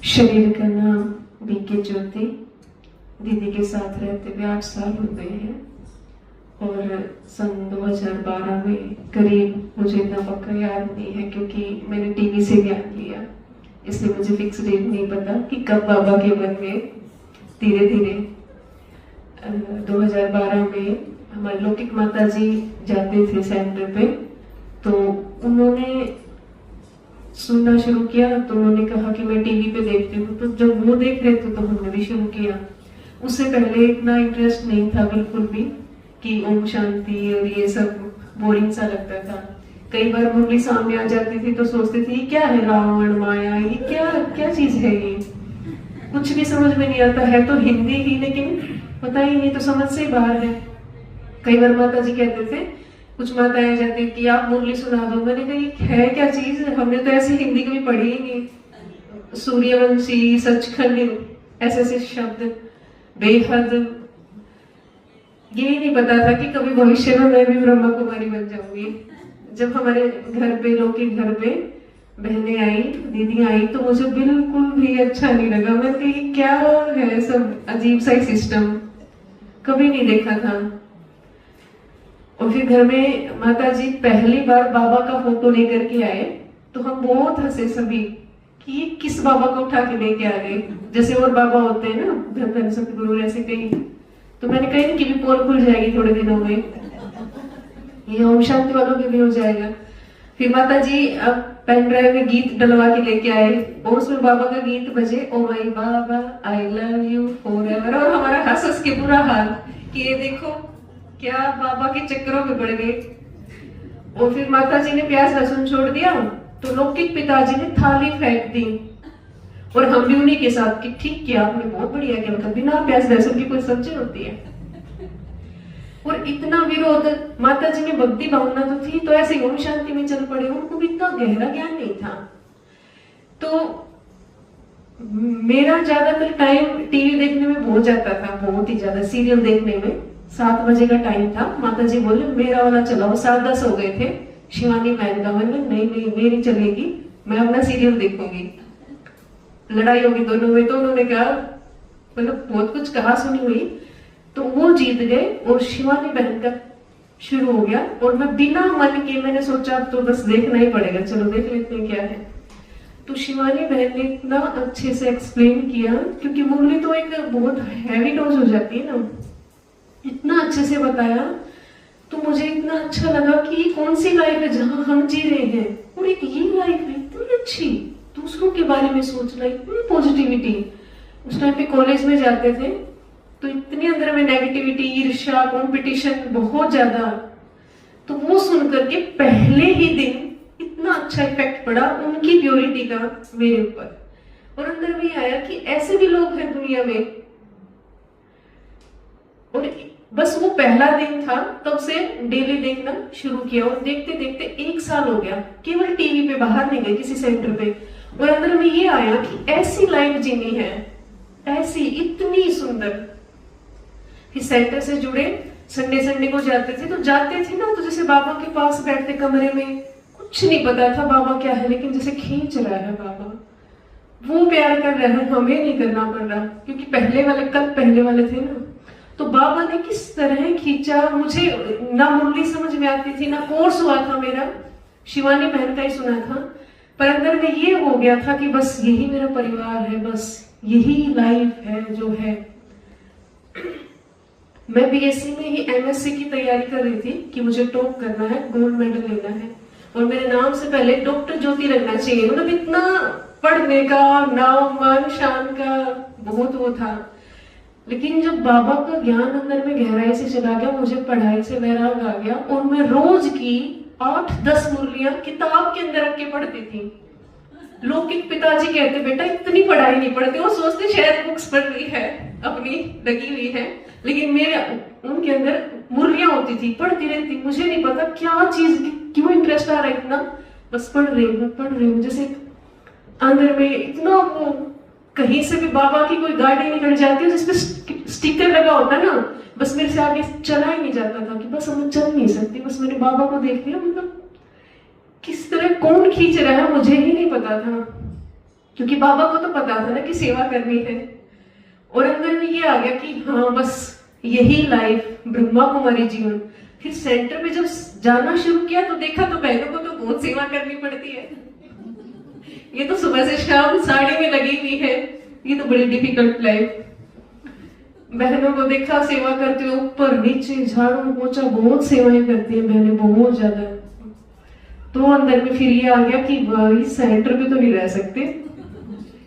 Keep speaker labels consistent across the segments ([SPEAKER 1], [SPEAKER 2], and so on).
[SPEAKER 1] शरीर का नाम बीके ज्योति। दीदी के साथ रहते हुए 8 साल हो गए हैं और सन 2012 में करीब, मुझे इतना पक्का याद नहीं है क्योंकि मैंने टीवी से ज्ञान लिया, इसलिए मुझे फिक्स डेट नहीं पता कि कब बाबा के मन में धीरे धीरे 2012 में हमारे लौकिक माता जी जाते थे सेंटर पे, तो उन्होंने सुनना शुरू किया। तो उन्होंने कहा कि मैं टीवी पे देखती हूँ, तो जब वो देख रहे थे तो हमने भी शुरू किया। उससे पहले इतना इंटरेस्ट नहीं था बिल्कुल भी कि ओम शांति और ये सब बोरिंग सा लगता था। कई बार मुरली सामने आ जाती थी तो सोचती थी क्या है रावण माया, ये क्या क्या चीज है, ये कुछ भी समझ में नहीं आता है। तो हिंदी ही, लेकिन पता ही नहीं, तो समझ से बाहर है। कई बार माता जी कहते थे, कुछ माताएं जाती कि आप मुरली सुना दो। मैंने कहा है क्या चीज, हमने तो ऐसी हिंदी कभी पढ़ी ही नहीं। सूर्यवंशी, सचखंड, ऐसे ऐसे शब्द, बेहद, ये नहीं पता था कि कभी भविष्य में मैं भी ब्रह्मा कुमारी बन जाऊंगी। जब हमारे घर पे, लोग के घर पे बहनें आई, दीदी आई, तो मुझे बिल्कुल भी अच्छा नहीं लगा। मैं कही क्या है सब अजीब सा ही सिस्टम, कभी नहीं देखा था। और फिर घर में माता जी पहली बार बाबा का फोटो लेकर के आए तो हम बहुत हंसे सभी कि ये किस बाबा को उठा के लेके आ गए। जैसे और बाबा होते हैं ना, धन धन सतगुरु, ऐसे कहीं। तो मैंने कही इनकी भी पोल खुल जाएगी थोड़े दिनों में, ये ओम शांति वालों के भी हो जाएगा। फिर माता जी अब पेन ड्राइव में गीत डलवा के लेके आए और उसमें बाबा का गीत बजे, ओ माई बाबा आई लव यू फॉरएवर। और हमारा हंस हंस के बुरा हाल कि ये देखो क्या बाबा के चक्करों में पड़ गए। और फिर माता जी ने प्याज लहसुन छोड़ दिया तो लौकिक पिताजी ने थाली फेंक दी और हम भी उन्हीं के साथ कि ठीक किया आपने, बहुत बढ़िया किया, मतलब बिना प्याज लहसुन की कोई सब्जी होती है। और इतना विरोध, माता जी में भक्ति भावना तो थी तो ऐसे ओम शांति में चल पड़े, उनको भी इतना गहरा ज्ञान नहीं था। तो मेरा ज्यादातर टाइम टीवी देखने में बहुत जाता था, बहुत ही ज्यादा, सीरियल देखने में। 7 बजे का टाइम था, माता जी बोले मेरा वाला चलाओ। 7:10 हो गए थे, शिवानी बहन का। मैंने नहीं नहीं मेरी चलेगी, मैं अपना सीरियल देखूंगी। लड़ाई होगी दोनों में, तो उन्होंने कहा, मतलब बहुत कुछ कहा सुनी हुई, तो वो जीत गए और शिवानी बहन का शुरू हो गया। और मैं बिना मन के, मैंने सोचा तो बस देखना ही पड़ेगा, चलो देख लेते हैं क्या है। तो शिवानी बहन ने इतना अच्छे से एक्सप्लेन किया, क्योंकि मुरली तो एक बहुत हैवी डोज हो जाती है ना, इतना अच्छे से बताया। तो मुझे इतना अच्छा लगा कि कौन सी लाइफ है जहां हम जी रहे हैं, और एक ये लाइफ है इतनी अच्छी, दूसरों के बारे में सोचना, इतनी पॉजिटिविटी। उस टाइम पे कॉलेज में जाते थे तो इतनी अंदर में नेगेटिविटी, ईर्ष्या, कंपटीशन बहुत ज्यादा। तो वो सुन करके पहले ही दिन इतना अच्छा इफेक्ट पड़ा उनकी प्योरिटी का मेरे ऊपर, और अंदर भी आया कि ऐसे भी लोग हैं दुनिया में। और बस वो पहला दिन था, तब से डेली देखना शुरू किया और देखते देखते 1 साल हो गया। केवल टीवी पे, बाहर नहीं गए किसी सेंटर पे। और अंदर में ये आया कि ऐसी लाइफ जीनी है, ऐसी इतनी सुंदर। फिर सेंटर से जुड़े, संडे संडे को जाते थे, तो जाते थे ना तो जैसे बाबा के पास बैठते कमरे में, कुछ नहीं पता था बाबा क्या है, लेकिन जैसे खींच रहा है बाबा, वो प्यार कर रहे हैं, हमें नहीं करना पड़ रहा, क्योंकि पहले वाले थे ना। तो बाबा ने किस तरह खींचा, मुझे ना मुरली समझ में आती थी, ना कोर्स हुआ था मेरा, शिवानी बहन का ही सुना था, पर अंदर में ये हो गया था कि बस यही मेरा परिवार है, बस यही लाइफ है जो है। मैं बीएससी में ही एमएससी की तैयारी कर रही थी कि मुझे टॉप करना है, गोल्ड मेडल लेना है, और मेरे नाम से पहले डॉक्टर ज्योति लगना चाहिए। मतलब इतना पढ़ने का, नाम मान शान का बहुत वो था। लेकिन जब बाबा का ज्ञान अंदर में गहराई से चला गया, मुझे पढ़ाई से वैराग आ गया, और मैं रोज की 8-10 मुरलियां किताब के अंदर रख के पढ़ती थी। लौकिक पिताजी कहते बेटा इतनी पढ़ाई नहीं पढ़ती, वो सोचते शायद बुक्स पढ़ रही है, अपनी लगी हुई है, लेकिन मेरे उनके अंदर मुरलियां होती थी, पढ़ती रहती। मुझे नहीं पता क्या चीज, क्यों इंटरेस्ट आ रहा है इतना, बस पढ़ रही हूँ। जैसे अंदर में इतना वो, कहीं से भी बाबा की कोई गाड़ी निकल जाती है जिसपे स्टिकर लगा होता है ना, बस मेरे से आगे चला ही नहीं जाता था कि बस हम चल नहीं सकती, बस मैंने बाबा को देख लिया। मतलब किस तरह कौन खींच रहा है मुझे ही नहीं पता था। क्योंकि बाबा को तो पता था ना कि सेवा करनी है, और अंदर में ये आ गया कि हाँ बस यही लाइफ, ब्रह्मा कुमारी जीवन। फिर सेंटर पे जब जाना शुरू किया तो देखा तो बहनों को तो बहुत सेवा करनी पड़ती है, ये तो सुबह से शाम साड़ी में लगी हुई है, ये तो बड़ी डिफिकल्ट लाइफ। बहनों को देखा सेवा करते हो, ऊपर नीचे झाड़ू पोछा बहुत सेवाएं करती है बहनें, बहुत ज्यादा। तो अंदर में फिर ये आ गया कि भाई सेंटर पे तो नहीं रह सकते,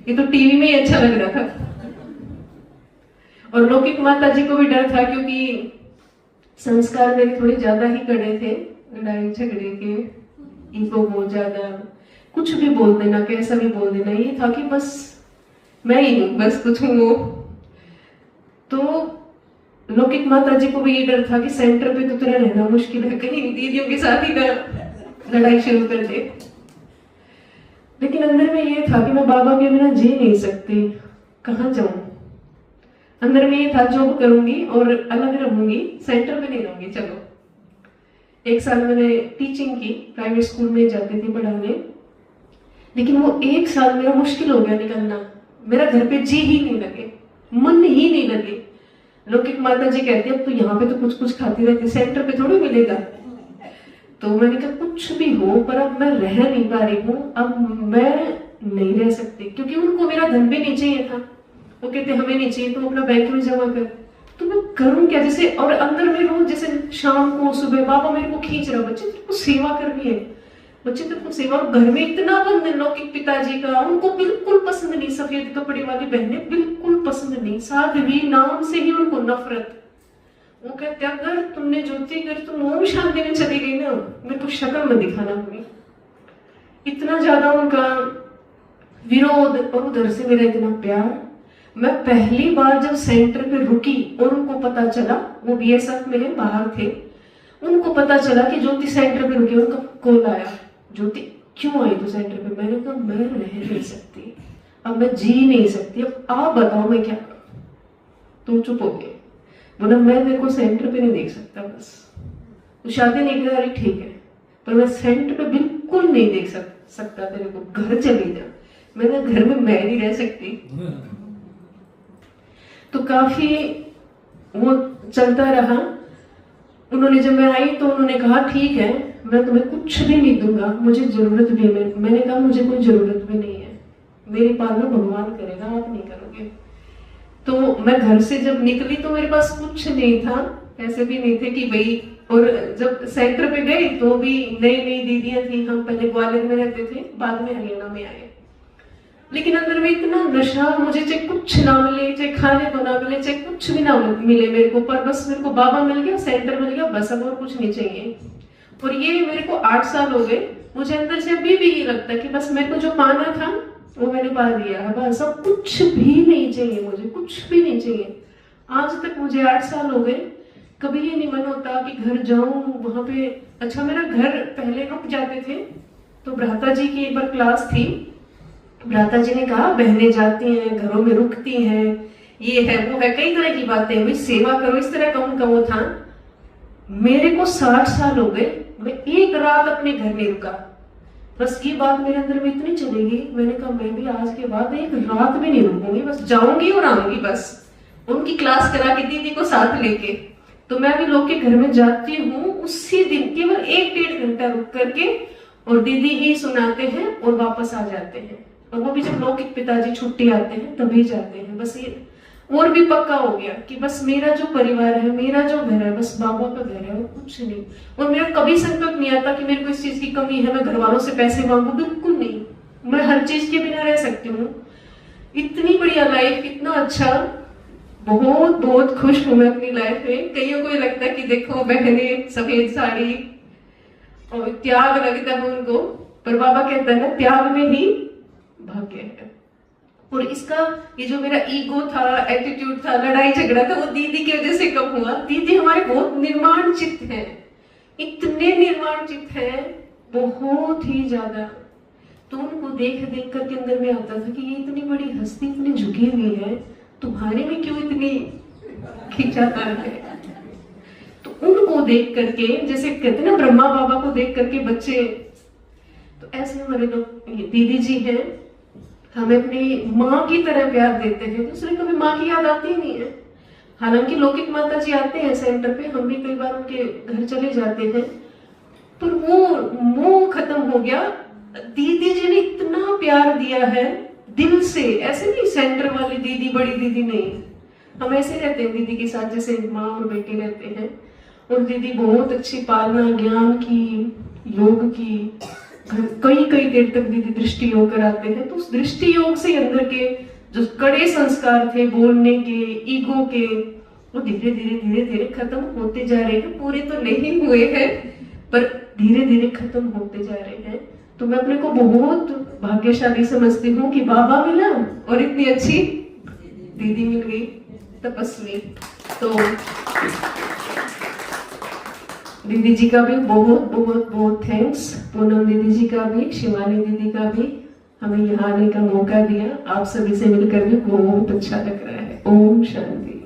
[SPEAKER 1] ये तो टीवी में ही अच्छा लग रहा था। और लौकिक माता जी को भी डर था, क्योंकि संस्कार मेरे थोड़े ज्यादा ही कड़े थे, लड़ाई झगड़े के, ईगो बहुत ज्यादा, कुछ भी बोल देना, कैसा भी बोल देना, ये था कि बस मैं ही हूँ, बस कुछ हूँ वो। तो लौकिक माता जी को भी ये डर था कि सेंटर पे तो तेरा रहना मुश्किल है, कहीं दीदियों के साथ ही ना लड़ाई शुरू कर दे। लेकिन अंदर में ये था कि मैं बाबा के बिना जी नहीं सकती, कहाँ जाऊं। अंदर में ये था जॉब करूंगी और अलग रहूंगी, सेंटर में नहीं रहूंगी। चलो 1 साल मैंने टीचिंग की, प्राइवेट स्कूल में जाती थी पढ़ाने, लेकिन वो 1 साल मेरा मुश्किल हो गया निकलना। मेरा घर पे जी ही नहीं लगे, मन ही नहीं लगे। लौकिक माता जी कहती है अब तो यहाँ पे तो कुछ कुछ खाती रहती, सेंटर पे थोड़ी मिलेगा। तो मैंने कहा कुछ भी हो, पर अब मैं रह नहीं पा रही हूँ, अब मैं नहीं रह सकती, क्योंकि उनको मेरा धन भी नहीं चाहिए था। वो कहते हमें नहीं चाहिए तो अपना बैंक में जमा कर। तो मैं करूँ क्या? जैसे और अंदर में रोज जैसे शाम को सुबह बाबा मेरे को खींच रहा, बच्चे तेरे को सेवा करनी है, बच्चे तेरे को सेवा। घर में इतना बंधन लौकिक पिताजी का, उनको बिल्कुल पसंद नहीं, सफेद कपड़े वाली बहनें बिल्कुल पसंद नहीं, साध्वी नाम से ही उनको नफरत। वो कहते अगर तुमने ज्योति अगर तुम ओम शांति में चली गई ना, मेरे को शक्ल मत दिखाना तुम्हें। इतना ज्यादा उनका विरोध, और उधर से मेरा इतना प्यार। मैं पहली बार जब सेंटर पे रुकी और उनको पता चला, वो बीएसएफ में बाहर थे, उनको पता चला कि ज्योति सेंटर पे रुकी, उनका कॉल आया, ज्योति क्यों आई तू सेंटर पे? मैंने कहा मैं रह नहीं सकती, अब मैं जी नहीं सकती, अब आप बताओ मैं क्या करूं। तुम चुप हो गए, बोला मैं तेरे को सेंटर पे नहीं देख सकता, बस तू शादी नहीं कर रही ठीक है, पर मैं सेंटर पे बिल्कुल नहीं देख सकता तेरे को, घर चली जा। मैंने घर में मैं नहीं रह सकती। तो काफी वो चलता रहा। उन्होंने जब मैं आई तो उन्होंने कहा ठीक है मैं तुम्हें कुछ भी नहीं दूंगा, मुझे जरूरत भी है। मैंने कहा मुझे कोई जरूरत भी नहीं है, मेरी पालना भगवान करेगा, आप नहीं करोगे। तो मैं घर से जब निकली तो मेरे पास कुछ नहीं था, पैसे भी नहीं थे कि भाई। और जब सेंटर पे गए तो भी नई नई दीदियां थी, हम पहले ग्वालियर में रहते थे, बाद में हरियाणा में आए। लेकिन अंदर में इतना नशा, मुझे चाहे कुछ ना मिले, चाहे खाने को ना मिले, चाहे कुछ भी ना मिले मेरे को, पर बस मेरे को बाबा मिल गया, सेंटर मिल गया, बस अब और कुछ नहीं चाहिए। और ये मेरे को 8 साल हो गए, मुझे अंदर से अभी भी ये लगता है कि बस मेरे को जो पाना था वो मैंने पा लिया है, बस अब कुछ भी नहीं चाहिए, मुझे कुछ भी नहीं चाहिए। आज तक मुझे 8 साल हो गए, कभी ये नहीं मन होता कि घर जाऊं वहां पे। अच्छा मेरा घर पहले रुक जाते थे, तो भ्राता जी की एक बार क्लास थी, भ्राता जी ने कहा बहनें जाती हैं घरों में रुकती हैं, ये है वो है, कई तरह की बातें हुई, सेवा करो, इस तरह का उनका वो था। मेरे को 60 साल हो गए, मैं एक रात अपने घर नहीं रुका, बस ये बात मेरे अंदर में इतनी चलेगी। मैंने कहा मैं भी आज के बाद एक रात भी नहीं रुकूंगी, बस जाऊंगी और आऊंगी, बस उनकी क्लास करा के दीदी को साथ लेके। तो मैं भी लोग के घर में जाती हूँ, उसी दिन केवल 1-1.5 घंटा रुक करके, और दीदी ही सुनाते हैं और वापस आ जाते हैं। और वो भी जब लौकिक पिताजी छुट्टी आते हैं तभी जाते हैं। बस ये और भी पक्का हो गया कि बस मेरा जो परिवार है, मेरा जो घर है, बस बाबा का घर है और कुछ नहीं। और मेरा कभी संकल्प नहीं आता कि मेरे को इस चीज की कमी है, मैं घर वालों से पैसे मांगू, बिल्कुल नहीं। मैं हर चीज के बिना रह सकती हूँ। इतनी बढ़िया लाइफ, इतना अच्छा, बहुत बहुत खुश हूँ मैं अपनी लाइफ में। कईयों को लगता है कि देखो बहने सफेद साड़ी और त्याग लगता है उनको, पर बाबा कहता है ना त्याग में ही भाग्य है। और इसका ये जो मेरा ईगो था, एटीट्यूड था, लड़ाई झगड़ा था, वो दीदी की वजह से कम हुआ। दीदी हमारे बहुत निर्माण चित्त हैं, इतने निर्माण चित्त हैं, बहुत ही ज्यादा। तो उनको देख देख करके अंदर में आता था कि ये इतनी बड़ी हस्ती इतनी झुकी हुई है, तुम्हारे में क्यों इतनी खिंचातान है। तो उनको देख करके, जैसे कहते ना ब्रह्मा बाबा को देख करके बच्चे, तो ऐसे हमारे लोग दीदी जी हैं, हमें अपनी माँ की तरह प्यार देते हैं, दूसरे कभी माँ की याद आती ही नहीं है। हालांकि लौकिक माता जी आते हैं सेंटर पे, हम भी कई बार उनके घर चले जाते हैं, पर वो मोह खत्म हो गया। दीदी जी ने इतना प्यार दिया है दिल से, ऐसे नहीं सेंटर वाली दीदी बड़ी दीदी नहीं, हम ऐसे रहते हैं दीदी के साथ जैसे माँ और बेटी रहते हैं। और दीदी बहुत अच्छी पालना ज्ञान की, योग की, कई कई देर तक दीदी दृष्टि योग कराते हैं। तो उस दृष्टि योग से अंदर के जो कड़े संस्कार थे बोलने के, ईगो के, वो धीरे धीरे धीरे धीरे खत्म होते जा रहे हैं। पूरे तो नहीं हुए हैं पर धीरे धीरे खत्म होते जा रहे हैं। तो मैं अपने को बहुत भाग्यशाली समझती हूँ कि बाबा मिला और इतनी अच्छी दीदी मिल गई, तपस्वी। तो दीदी जी का भी बहुत बहुत बहुत थैंक्स, पूनम दीदी जी का भी, शिवानी दीदी का भी, हमें यहाँ आने का मौका दिया। आप सभी से मिलकर भी बहुत अच्छा लग रहा है। ओम शांति।